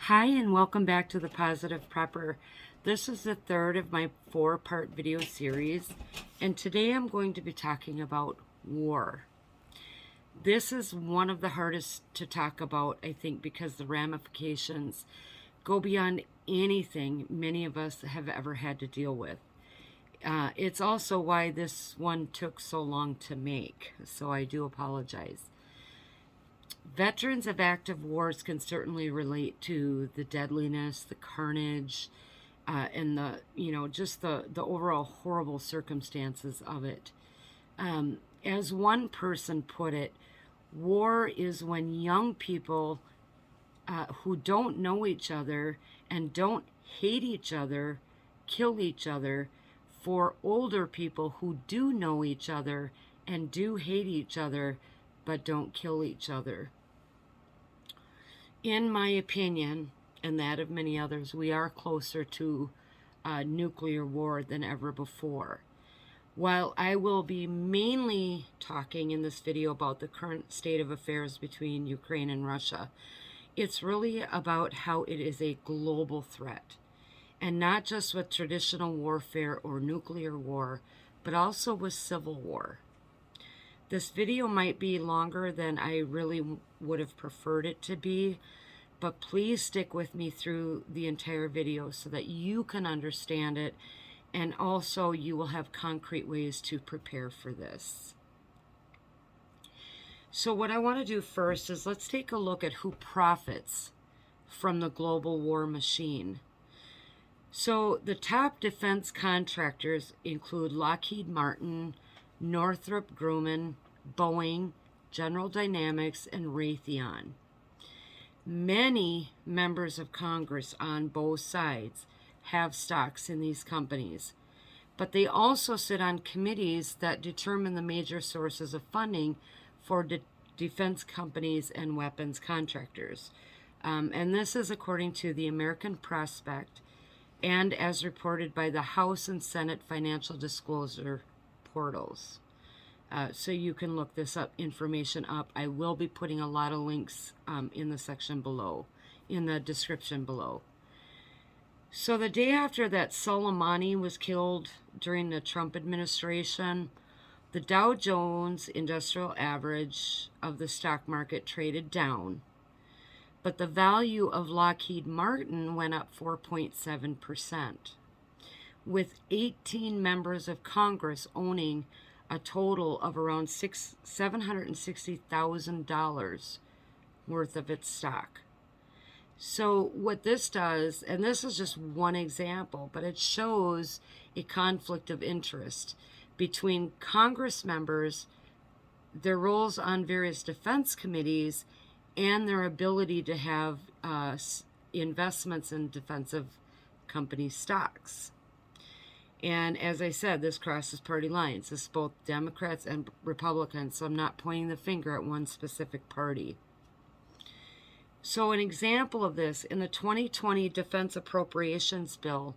Hi, and welcome back to the Positive Prepper. This is the third of my 4-part video series, and today I'm going to be talking about war. This is one of the hardest to talk about, I think, because the ramifications go beyond anything many of us have ever had to deal with. It's also why this one took so long to make, so I do apologize. Veterans of active wars can certainly relate to the deadliness, the carnage, and just the overall horrible circumstances of it. As one person put it, war is when young people who don't know each other and don't hate each other kill each other for older people who do know each other and do hate each other but don't kill each other. In my opinion, and that of many others, we are closer to nuclear war than ever before. While I will be mainly talking in this video about the current state of affairs between Ukraine and Russia, it's really about how it is a global threat, and not just with traditional warfare or nuclear war, but also with civil war. This video might be longer than I really would have preferred it to be, but please stick with me through the entire video so that you can understand it, and also you will have concrete ways to prepare for this. So what I want to do first is let's take a look at who profits from the global war machine. So the top defense contractors include Lockheed Martin, Northrop Grumman, Boeing, General Dynamics, and Raytheon. Many members of Congress on both sides have stocks in these companies, but they also sit on committees that determine the major sources of funding for defense companies and weapons contractors. And this is according to the American Prospect and as reported by the House and Senate financial disclosure portals. So you can look this information up. I will be putting a lot of links in the section below, in the description below. So the day after that Soleimani was killed during the Trump administration, the Dow Jones Industrial Average of the stock market traded down, but the value of Lockheed Martin went up 4.7%, with 18 members of Congress owning a total of around $760,000 worth of its stock. So what this does, and this is just one example, but it shows a conflict of interest between Congress members, their roles on various defense committees, and their ability to have investments in defensive company stocks. And as I said, this crosses party lines. This is both Democrats and Republicans, so I'm not pointing the finger at one specific party. So an example of this, in the 2020 Defense Appropriations Bill,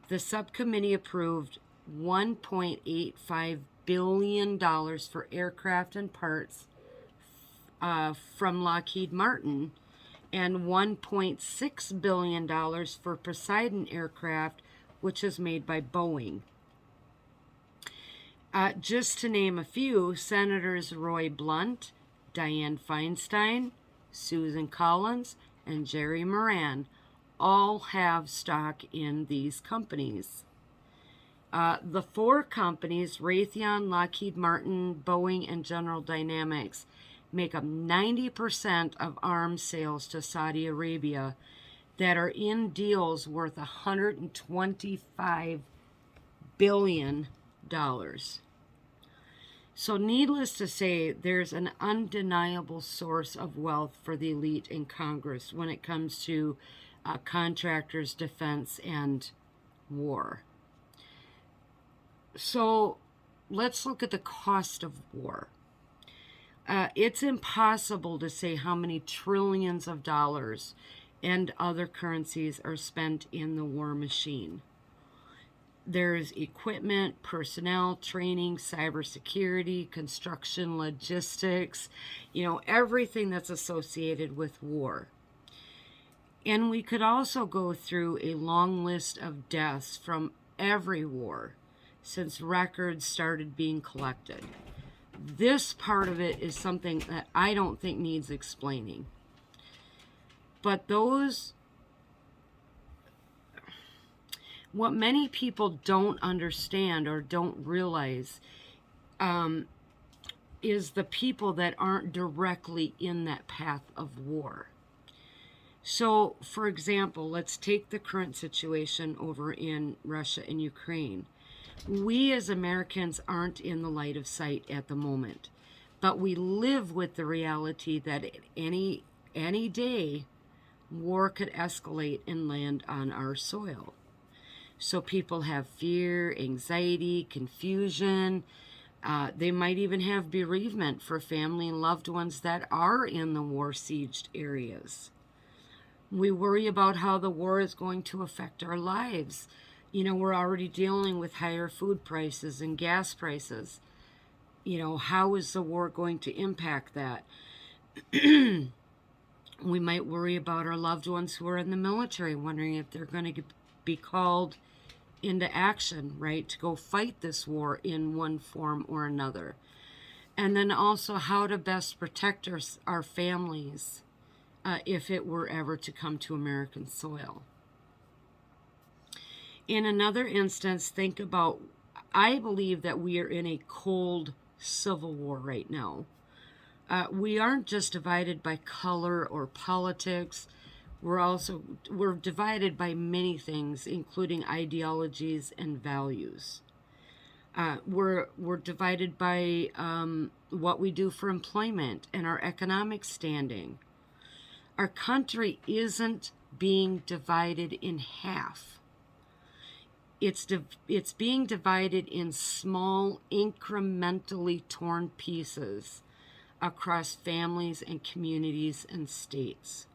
the subcommittee approved $1.85 billion for aircraft and parts from Lockheed Martin, and $1.6 billion for Poseidon aircraft, which is made by Boeing. Just to name a few, Senators Roy Blunt, Dianne Feinstein, Susan Collins, and Jerry Moran all have stock in these companies. The 4 companies, Raytheon, Lockheed Martin, Boeing, and General Dynamics, make up 90% of arms sales to Saudi Arabia that are in deals worth $125 billion. So needless to say, there's an undeniable source of wealth for the elite in Congress when it comes to contractors, defense, and war. So let's look at the cost of war. It's impossible to say how many trillions of dollars and other currencies are spent in the war machine. There's equipment, personnel, training, cybersecurity, construction, logistics, everything that's associated with war. And we could also go through a long list of deaths from every war since records started being collected. This part of it is something that I don't think needs explaining. But what many people don't understand or don't realize is the people that aren't directly in that path of war. So, for example, let's take the current situation over in Russia and Ukraine. We as Americans aren't in the light of sight at the moment, but we live with the reality that at any day, war could escalate and land on our soil. So people have fear, anxiety, confusion. They might even have bereavement for family and loved ones that are in the war-sieged areas. We worry about how the war is going to affect our lives. You know, we're already dealing with higher food prices and gas prices. You know, how is the war going to impact that? We might worry about our loved ones who are in the military, wondering if they're going to be called into action, right, to go fight this war in one form or another. And then also how to best protect our families if it were ever to come to American soil. In another instance, think about, I believe that we are in a cold civil war right now. We aren't just divided by color or politics. We're divided by many things, including ideologies and values. We're divided by what we do for employment and our economic standing. Our country isn't being divided in half. It's being divided in small, incrementally torn pieces across families and communities and states.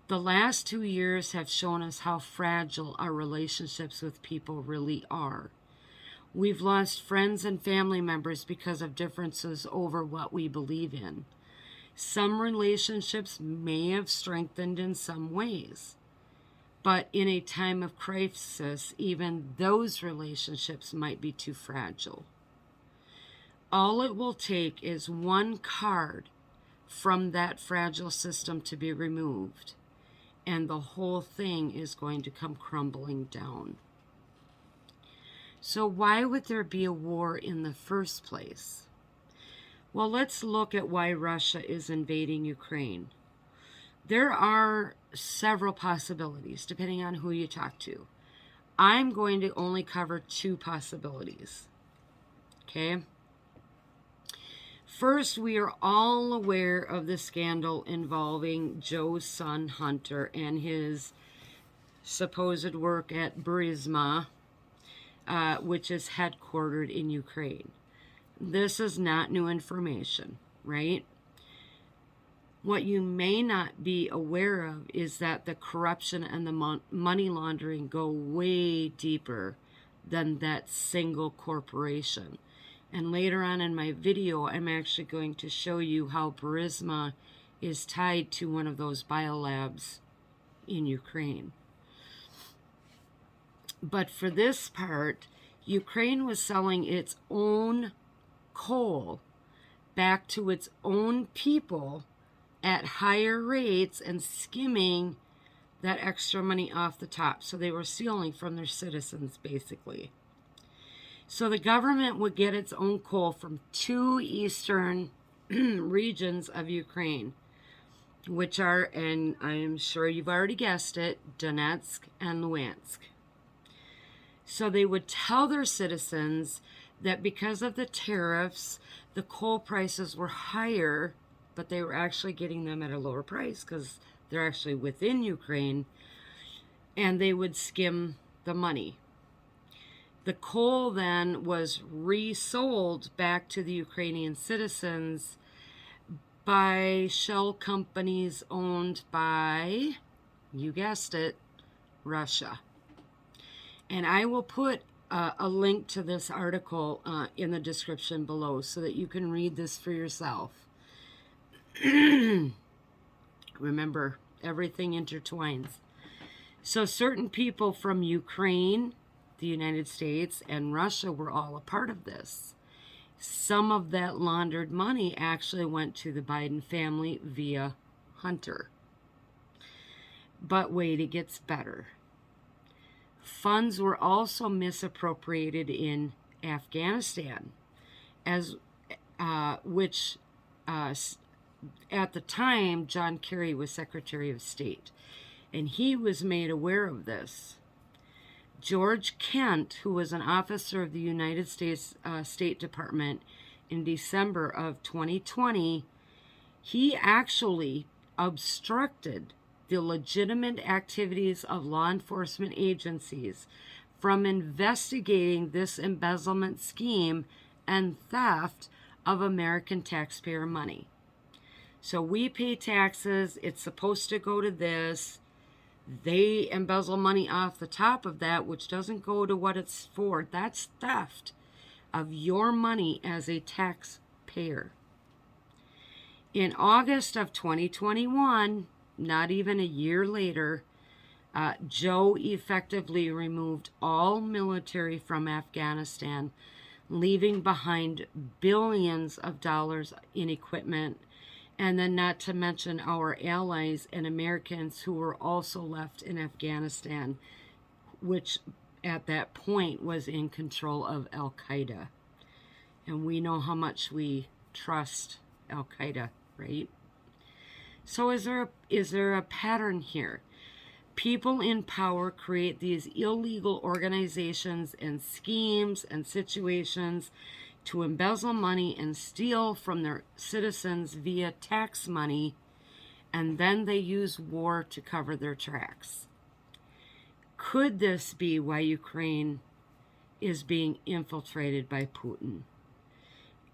The last 2 years have shown us how fragile our relationships with people really are. We've lost friends and family members because of differences over what we believe in. Some relationships may have strengthened in some ways, but in a time of crisis, even those relationships might be too fragile. All it will take is one card from that fragile system to be removed, and the whole thing is going to come crumbling down. So why would there be a war in the first place? Well, let's look at why Russia is invading Ukraine. There are several possibilities, depending on who you talk to. I'm going to only cover 2 possibilities. Okay? First, we are all aware of the scandal involving Joe's son, Hunter, and his supposed work at Burisma, which is headquartered in Ukraine. This is not new information, right? What you may not be aware of is that the corruption and the money laundering go way deeper than that single corporation. And later on in my video, I'm actually going to show you how Burisma is tied to one of those biolabs in Ukraine. But for this part, Ukraine was selling its own coal back to its own people at higher rates and skimming that extra money off the top. So they were stealing from their citizens, basically. So the government would get its own coal from 2 eastern regions of Ukraine, which are, and I'm sure you've already guessed it, Donetsk and Luhansk. So they would tell their citizens that because of the tariffs, the coal prices were higher, but they were actually getting them at a lower price because they're actually within Ukraine, and they would skim the money. The coal then was resold back to the Ukrainian citizens by shell companies owned by, you guessed it, Russia. And I will put a link to this article in the description below so that you can read this for yourself. Remember, everything intertwines. So certain people from Ukraine, the United States, and Russia were all a part of this. Some of that laundered money actually went to the Biden family via Hunter. But wait, it gets better. Funds were also misappropriated in Afghanistan, which at the time John Kerry was Secretary of State, and he was made aware of this. George Kent, who was an officer of the United States State Department in December of 2020, he actually obstructed the legitimate activities of law enforcement agencies from investigating this embezzlement scheme and theft of American taxpayer money. So we pay taxes, it's supposed to go to this. They embezzle money off the top of that, which doesn't go to what it's for. That's theft of your money as a taxpayer. In August of 2021, not even a year later, Joe effectively removed all military from Afghanistan, leaving behind billions of dollars in equipment, and then not to mention our allies and Americans who were also left in Afghanistan, which at that point was in control of Al-Qaeda. And we know how much we trust Al-Qaeda, right? So is there a pattern here? People in power create these illegal organizations and schemes and situations to embezzle money and steal from their citizens via tax money, and then they use war to cover their tracks. Could this be why Ukraine is being infiltrated by Putin?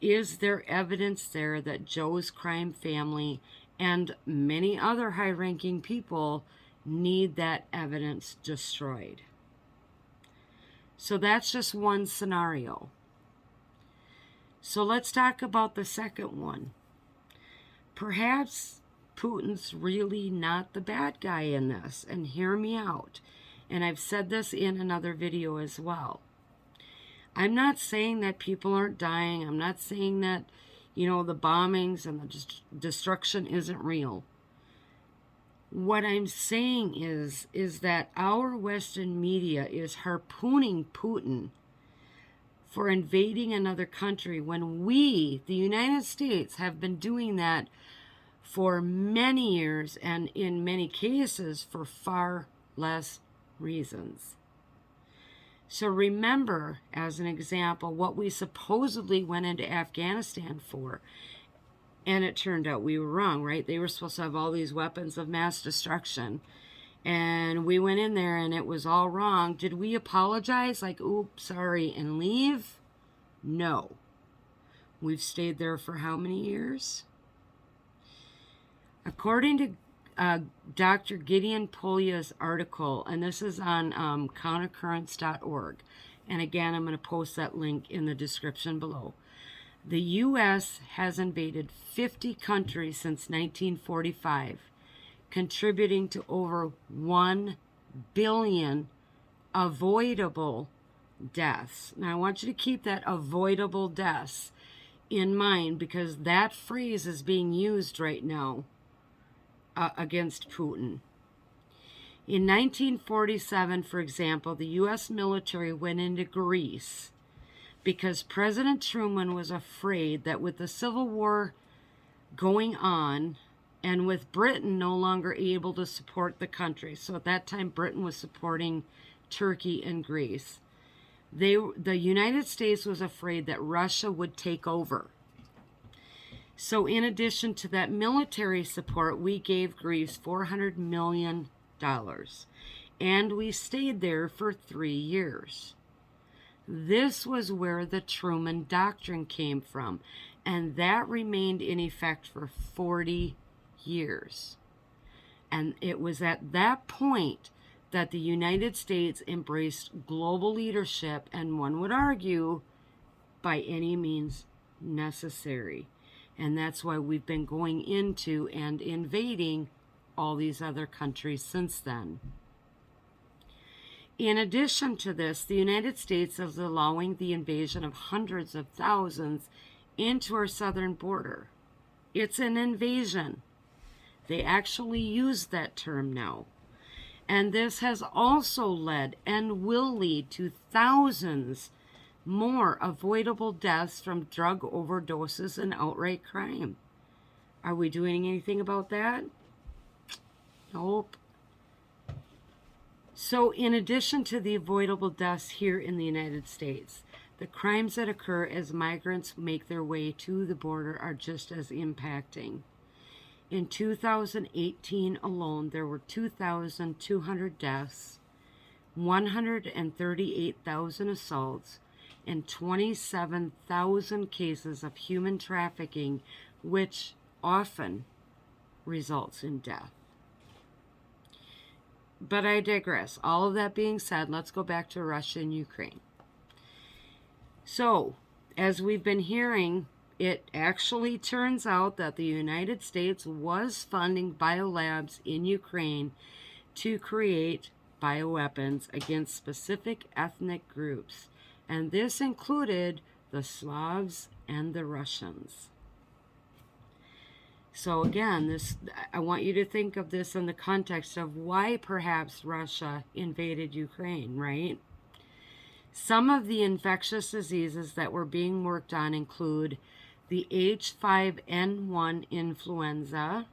Is there evidence there that Joe's crime family and many other high-ranking people need that evidence destroyed? So that's just one scenario. So let's talk about the second one. Perhaps Putin's really not the bad guy in this, and hear me out. And I've said this in another video as well. I'm not saying that people aren't dying. I'm not saying that, the bombings and the destruction isn't real. What I'm saying is that our Western media is harpooning Putin for invading another country when we, the United States, have been doing that for many years and in many cases for far less reasons. So remember, as an example, what we supposedly went into Afghanistan for, and it turned out we were wrong, right? They were supposed to have all these weapons of mass destruction, and we went in there and it was all wrong. Did we apologize, like, oops, sorry, and leave? No. We've stayed there for how many years? According to Dr. Gideon Polya's article, and this is on countercurrents.org, and again, I'm going to post that link in the description below. The U.S. has invaded 50 countries since 1945, contributing to over 1 billion avoidable deaths. Now, I want you to keep that avoidable deaths in mind, because that phrase is being used right now against Putin. In 1947, for example, the U.S. military went into Greece because President Truman was afraid that with the Civil War going on and with Britain no longer able to support the country, so at that time Britain was supporting Turkey and Greece, the United States was afraid that Russia would take over. So in addition to that military support, we gave Greece $400 million, and we stayed there for 3 years. This was where the Truman Doctrine came from, and that remained in effect for 40 years. And it was at that point that the United States embraced global leadership, and one would argue, by any means necessary. And that's why we've been going into and invading all these other countries since then. In addition to this, the United States is allowing the invasion of hundreds of thousands into our southern border. It's an invasion. They actually use that term now. And this has also led and will lead to thousands more avoidable deaths from drug overdoses and outright crime. Are we doing anything about that? Nope. So in addition to the avoidable deaths here in the United States, the crimes that occur as migrants make their way to the border are just as impacting. In 2018 alone, there were 2,200 deaths, 138,000 assaults, and 27,000 cases of human trafficking, which often results in death. But I digress. All of that being said, let's go back to Russia and Ukraine. So, as we've been hearing, it actually turns out that the United States was funding biolabs in Ukraine to create bioweapons against specific ethnic groups. And this included the Slavs and the Russians. So again, I want you to think of this in the context of why perhaps Russia invaded Ukraine, right? Some of the infectious diseases that were being worked on include the H5N1 influenza,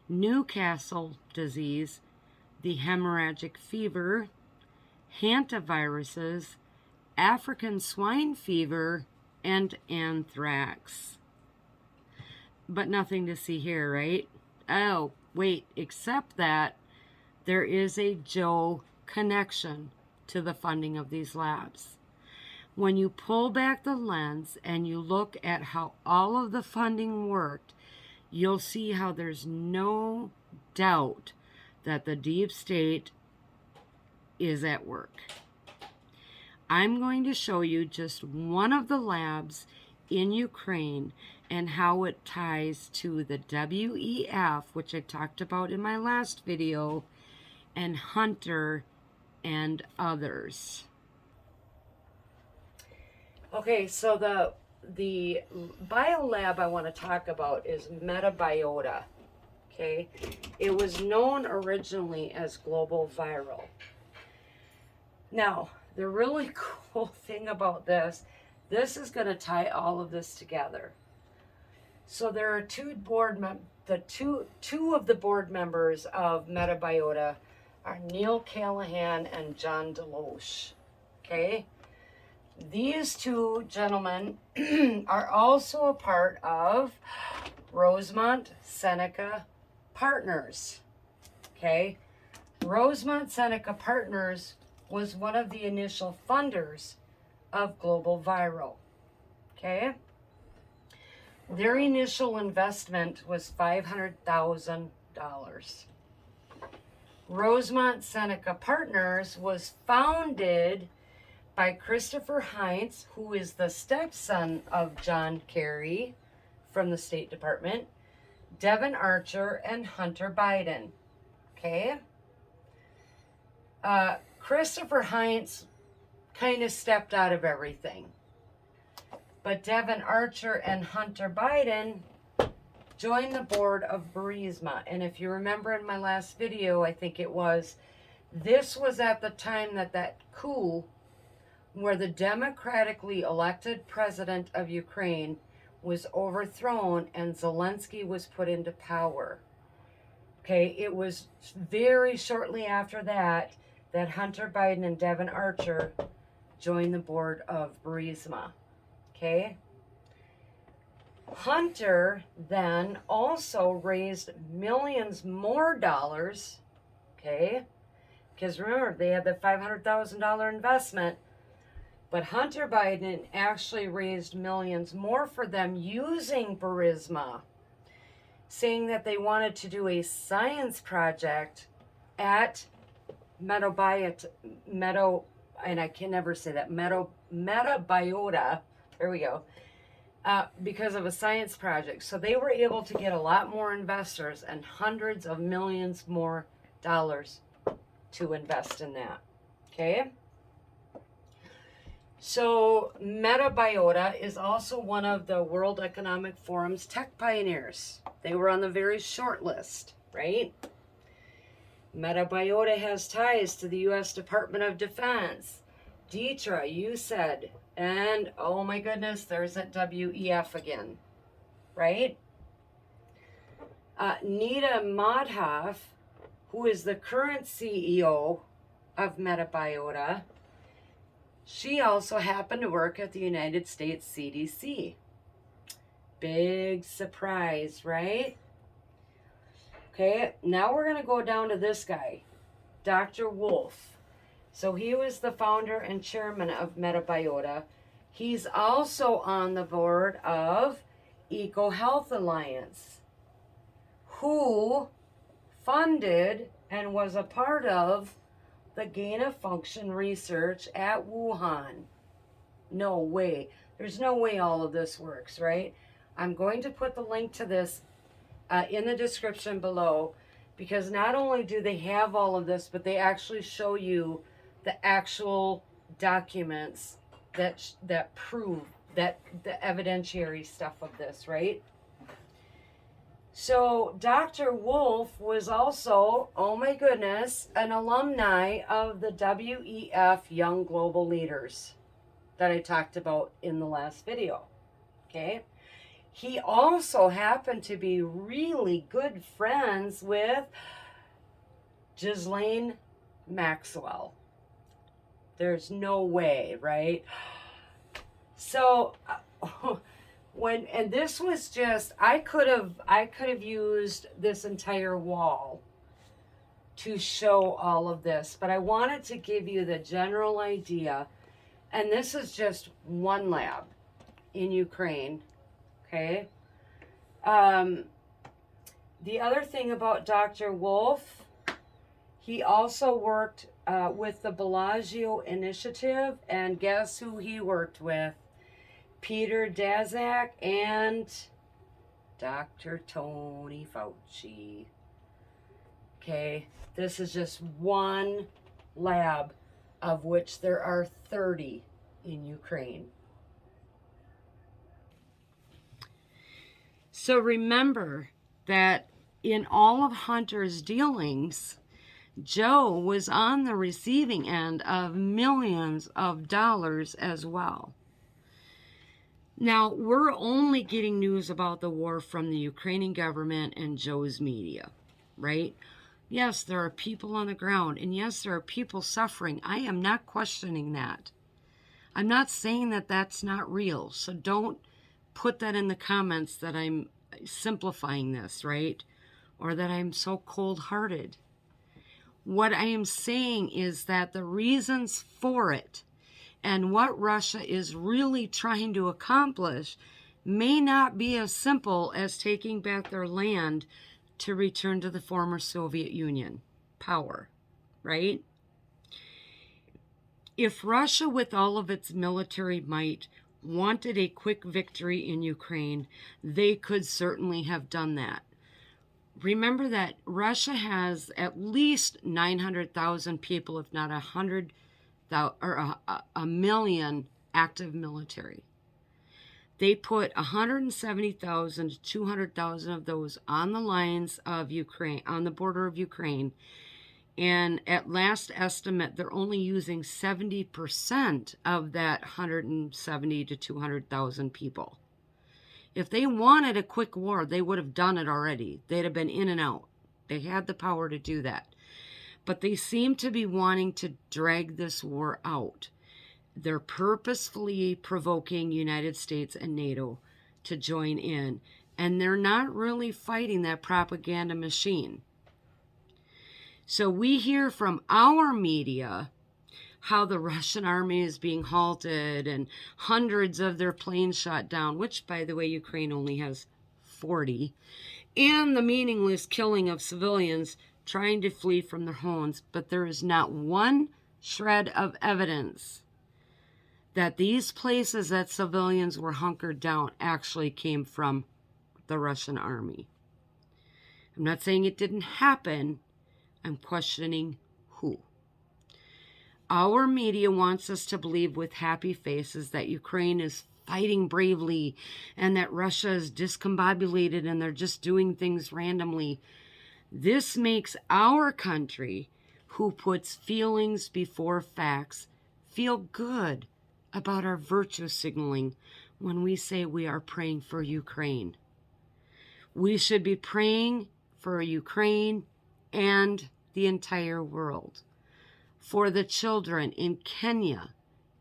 Newcastle disease, the hemorrhagic fever, hantaviruses, African swine fever, and anthrax. But nothing to see here, right? Oh, wait, except that there is a Joe connection to the funding of these labs. When you pull back the lens and you look at how all of the funding worked, you'll see how there's no doubt that the deep state is at work. I'm going to show you just one of the labs in Ukraine and how it ties to the WEF, which I talked about in my last video, and Hunter and others. Okay, so the biolab I want to talk about is Metabiota. Okay, it was known originally as Global Viral. Now, the really cool thing about this is going to tie all of this together. So there are two of the board members of Metabiota are Neil Callahan and John Deloche. Okay, these two gentlemen are also a part of Rosemont Seneca Partners. Okay, Rosemont Seneca Partners was one of the initial funders of Global Viral. Okay, their initial investment was $500,000. Rosemont Seneca Partners was founded by Christopher Heinz, who is the stepson of John Kerry from the State Department, Devin Archer, and Hunter Biden. Okay? Christopher Heinz kind of stepped out of everything. But Devin Archer and Hunter Biden joined the board of Burisma. And if you remember in my last video, I think it was, this was at the time that coup where the democratically elected president of Ukraine was overthrown and Zelensky was put into power. Okay, it was very shortly after that Hunter Biden and Devin Archer joined the board of Burisma. Okay. Hunter then also raised millions more dollars. Okay. Because remember, they had the $500,000 investment. But Hunter Biden actually raised millions more for them using Burisma, saying that they wanted to do a science project at Metabiota, and I can never say that, Metabiota, there we go, because of a science project. So they were able to get a lot more investors and hundreds of millions more dollars to invest in that. Okay? So Metabiota is also one of the World Economic Forum's tech pioneers. They were on the very short list, right? Metabiota has ties to the U.S. Department of Defense, DETRA, USAID, and oh my goodness, there's that WEF again, right? Nita Madhav, who is the current CEO of Metabiota, she also happened to work at the United States CDC. Big surprise, right? Okay, now we're going to go down to this guy, Dr. Wolf. So he was the founder and chairman of Metabiota. He's also on the board of EcoHealth Alliance, who funded and was a part of the gain-of-function research at Wuhan. No way. There's no way all of this works, right? I'm going to put the link to this in the description below, because not only do they have all of this, but they actually show you the actual documents that prove that the evidentiary stuff of this, right? So Dr. Wolf was also, oh my goodness, an alumni of the WEF Young Global Leaders that I talked about in the last video, okay? He also happened to be really good friends with Ghislaine Maxwell. There's no way, right? So and this was just, I could have used this entire wall to show all of this, but I wanted to give you the general idea. And this is just one lab in Ukraine, okay? The other thing about Dr. Wolf, he also worked with the Bellagio Initiative, and guess who he worked with? Peter Daszak and Dr. Tony Fauci. Okay, this is just one lab, of which there are 30 in Ukraine. So remember that in all of Hunter's dealings, Joe was on the receiving end of millions of dollars as well. Now, we're only getting news about the war from the Ukrainian government and Joe's media, right? Yes, there are people on the ground, and yes, there are people suffering. I am not questioning that. I'm not saying that that's not real, so don't put that in the comments that I'm simplifying this, right? Or that I'm so cold-hearted. What I am saying is that the reasons for it and what Russia is really trying to accomplish may not be as simple as taking back their land to return to the former Soviet Union power, right? If Russia, with all of its military might, wanted a quick victory in Ukraine, they could certainly have done that. Remember that Russia has at least 900,000 people, if not 100,000 or a million active military. They put 170,000 to 200,000 of those on the lines of Ukraine, on the border of Ukraine. And at last estimate, they're only using 70% of that 170 to 200,000 people. If they wanted a quick war, they would have done it already. They'd have been in and out. They had the power to do that. But they seem to be wanting to drag this war out. They're purposefully provoking United States and NATO to join in. And they're not really fighting that propaganda machine. So we hear from our media how the Russian army is being halted and hundreds of their planes shot down, which, by the way, Ukraine only has 40, and the meaningless killing of civilians trying to flee from their homes. But there is not one shred of evidence that these places that civilians were hunkered down actually came from the Russian army. I'm not saying it didn't happen. I'm questioning who. Our media wants us to believe with happy faces that Ukraine is fighting bravely and that Russia is discombobulated and they're just doing things randomly. This makes our country, who puts feelings before facts, feel good about our virtue signaling when we say we are praying for Ukraine. We should be praying for Ukraine and the entire world, for the children in Kenya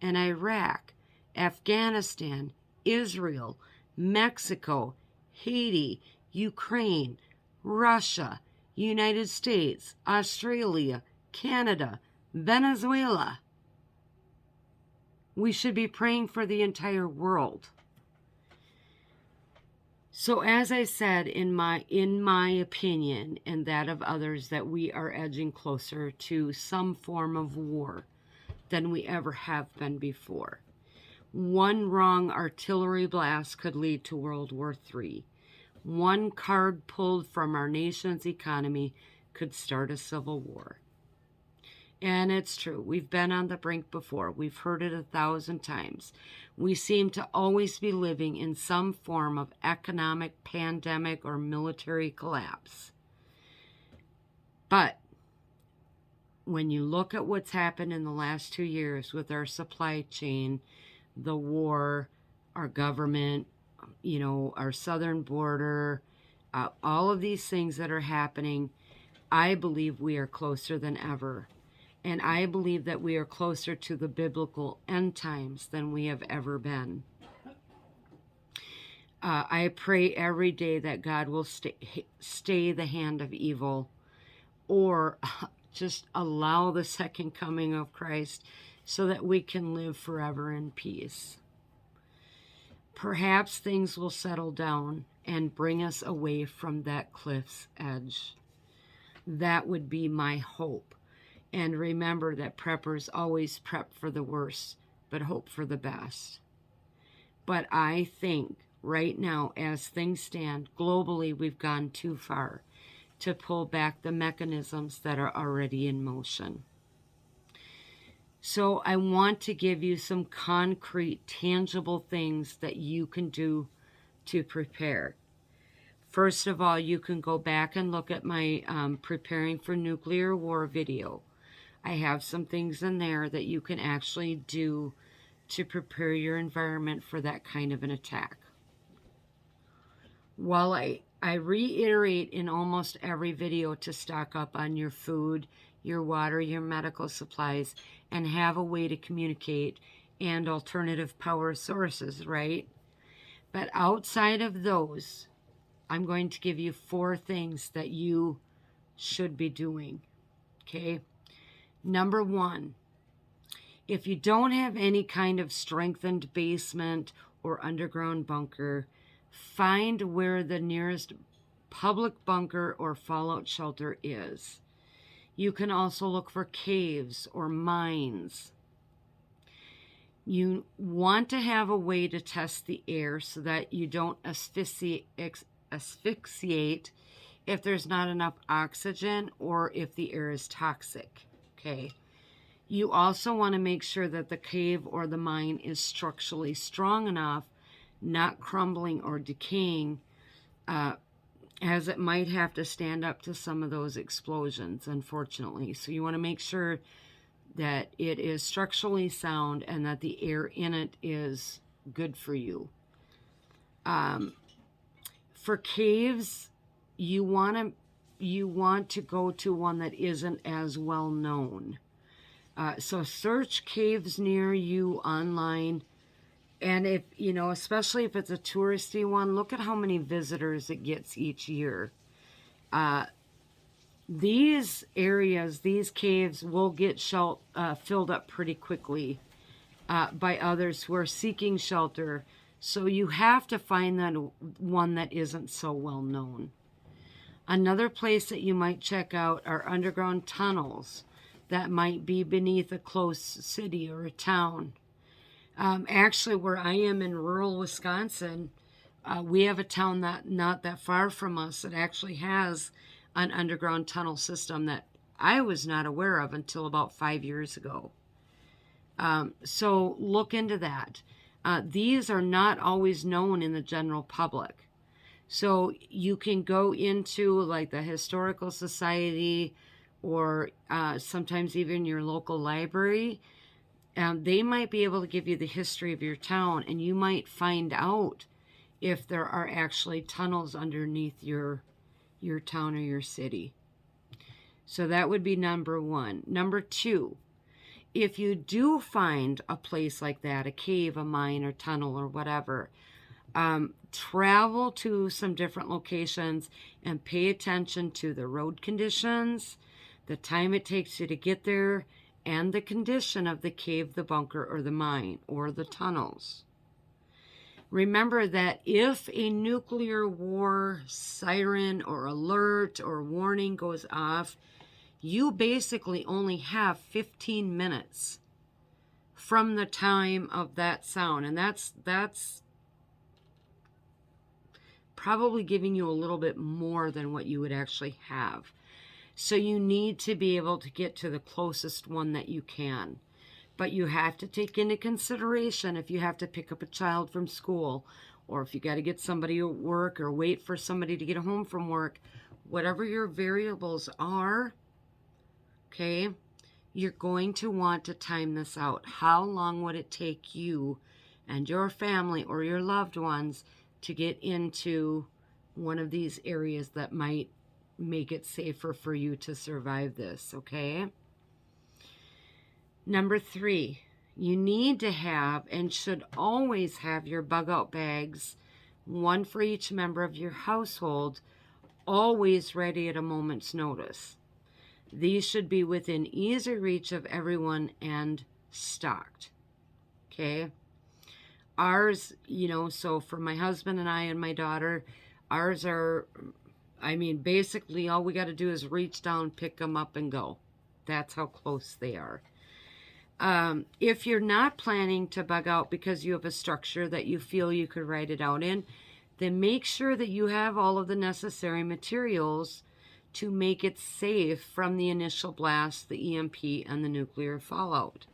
and Iraq, Afghanistan, Israel, Mexico, Haiti, Ukraine, Russia, United States, Australia, Canada, Venezuela. We should be praying for the entire world. So as I said, in my opinion and that of others, that we are edging closer to some form of war than we ever have been before. One wrong artillery blast could lead to World War III. One card pulled from our nation's economy could start a civil war. And it's true. We've been on the brink before. We've heard it 1,000 times. We seem to always be living in some form of economic, pandemic, or military collapse. But when you look at what's happened in the last 2 years with our supply chain, the war, our government, our southern border, all of these things that are happening, I believe we are closer than ever. And I believe that we are closer to the biblical end times than we have ever been. I pray every day that God will stay the hand of evil, or just allow the second coming of Christ so that we can live forever in peace. Perhaps things will settle down and bring us away from that cliff's edge. That would be my hope. And remember that preppers always prep for the worst, but hope for the best. But I think right now, as things stand, globally, we've gone too far to pull back the mechanisms that are already in motion. So I want to give you some concrete, tangible things that you can do to prepare. First of all, you can go back and look at my Preparing for Nuclear War video. I have some things in there that you can actually do to prepare your environment for that kind of an attack. While I reiterate in almost every video to stock up on your food, your water, your medical supplies, and have a way to communicate and alternative power sources, right? But outside of those, I'm going to give you 4 things that you should be doing, okay? Number 1, if you don't have any kind of strengthened basement or underground bunker, find where the nearest public bunker or fallout shelter is. You can also look for caves or mines. You want to have a way to test the air so that you don't asphyxiate if there's not enough oxygen or if the air is toxic. Okay. You also want to make sure that the cave or the mine is structurally strong enough, not crumbling or decaying, as it might have to stand up to some of those explosions, unfortunately. So you want to make sure that it is structurally sound and that the air in it is good for you. For caves, you want to go to one that isn't as well known. So search caves near you online. And if, especially if it's a touristy one, look at how many visitors it gets each year. These areas, these caves will get filled up pretty quickly by others who are seeking shelter. So you have to find that one that isn't so well known. Another place that you might check out are underground tunnels that might be beneath a close city or a town. Actually, where I am in rural Wisconsin, we have a town that not that far from us that actually has an underground tunnel system that I was not aware of until about 5 years ago. So look into that. These are not always known in the general public. So you can go into like the Historical Society or sometimes even your local library. They might be able to give you the history of your town, and you might find out if there are actually tunnels underneath your town or your city. So that would be number one. Number two, if you do find a place like that, a cave, a mine, or tunnel, or whatever, travel to some different locations and pay attention to the road conditions, the time it takes you to get there, and the condition of the cave, the bunker, or the mine, or the tunnels. Remember that if a nuclear war siren or alert or warning goes off, you basically only have 15 minutes from the time of that sound. And that's probably giving you a little bit more than what you would actually have. So you need to be able to get to the closest one that you can. But you have to take into consideration if you have to pick up a child from school, or if you got to get somebody at work, or wait for somebody to get home from work, whatever your variables are, okay, you're going to want to time this out. How long would it take you and your family or your loved ones to get into one of these areas that might make it safer for you to survive this, okay? Number three, you need to have and should always have your bug out bags, one for each member of your household, always ready at a moment's notice. These should be within easy reach of everyone and stocked, okay? Ours, so for my husband and I and my daughter, ours are, basically all we got to do is reach down, pick them up, and go. That's how close they are. If you're not planning to bug out because you have a structure that you feel you could write it out in, then make sure that you have all of the necessary materials to make it safe from the initial blast, the EMP, and the nuclear fallout.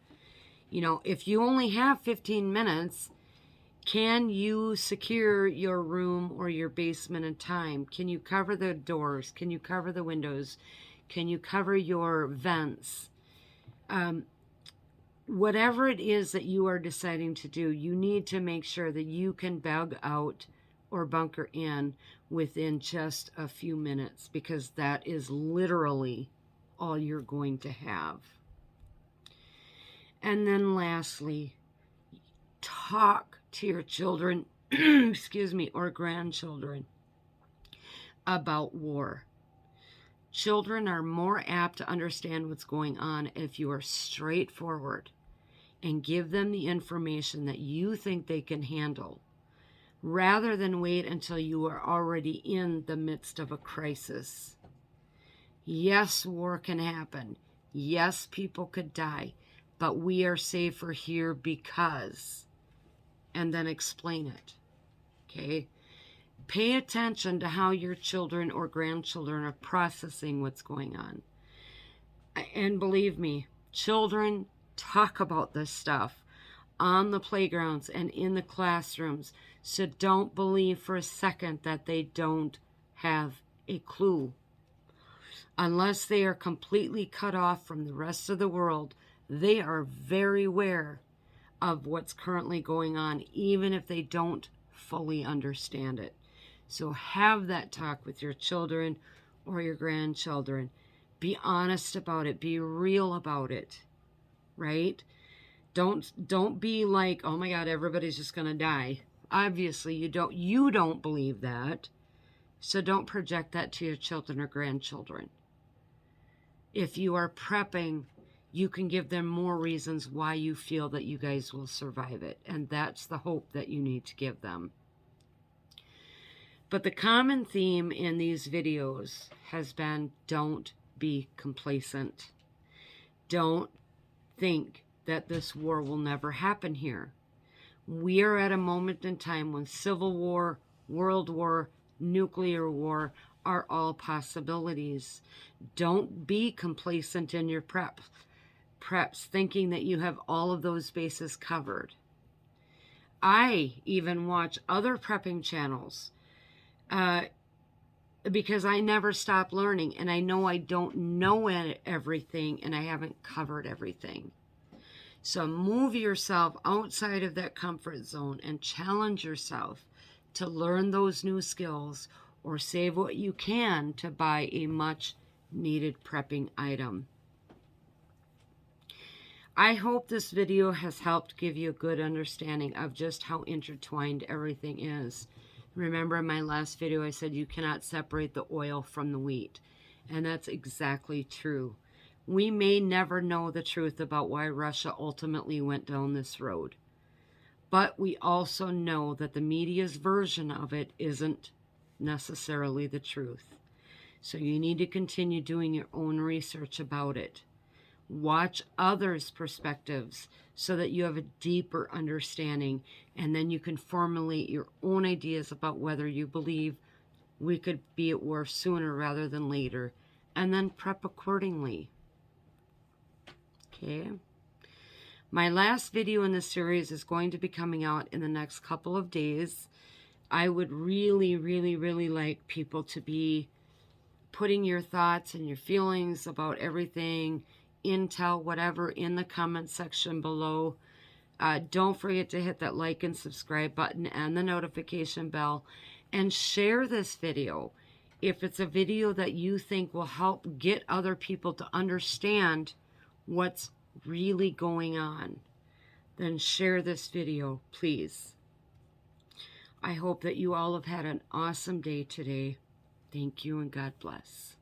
If you only have 15 minutes, can you secure your room or your basement in time? Can you cover the doors? Can you cover the windows? Can you cover your vents? Whatever it is that you are deciding to do, you need to make sure that you can bug out or bunker in within just a few minutes, because that is literally all you're going to have. And then lastly, talk to your children, or grandchildren about war. Children are more apt to understand what's going on if you are straightforward and give them the information that you think they can handle, rather than wait until you are already in the midst of a crisis. Yes, war can happen. Yes, people could die, but we are safer here because, and then explain it, okay? Pay attention to how your children or grandchildren are processing what's going on. And believe me, children talk about this stuff on the playgrounds and in the classrooms. So don't believe for a second that they don't have a clue. Unless they are completely cut off from the rest of the world, they are very aware of what's currently going on, even if they don't fully understand it. So have that talk with your children or your grandchildren. Be honest about it. Be real about it, right? Don't be like, oh my God, everybody's just going to die. Obviously, you don't believe that. So don't project that to your children or grandchildren. If you are prepping, you can give them more reasons why you feel that you guys will survive it. And that's the hope that you need to give them. But the common theme in these videos has been, don't be complacent. Don't think that this war will never happen here. We are at a moment in time when civil war, world war, nuclear war are all possibilities. Don't be complacent in your preps, thinking that you have all of those bases covered. I even watch other prepping channels because I never stop learning, and I know I don't know everything, and I haven't covered everything. So move yourself outside of that comfort zone and challenge yourself to learn those new skills, or save what you can to buy a much needed prepping item. I hope this video has helped give you a good understanding of just how intertwined everything is. Remember in my last video I said you cannot separate the oil from the wheat, and that's exactly true. We may never know the truth about why Russia ultimately went down this road, but we also know that the media's version of it isn't necessarily the truth. So you need to continue doing your own research about it. Watch others' perspectives so that you have a deeper understanding, and then you can formulate your own ideas about whether you believe we could be at war sooner rather than later, and then prep accordingly. Okay. My last video in this series is going to be coming out in the next couple of days. I would really, really, really like people to be putting your thoughts and your feelings about everything, intel, whatever, in the comment section below. Don't forget to hit that like and subscribe button and the notification bell, and share this video if it's a video that you think will help get other people to understand what's really going on. Then share this video, please. I hope that you all have had an awesome day today. Thank you and God bless.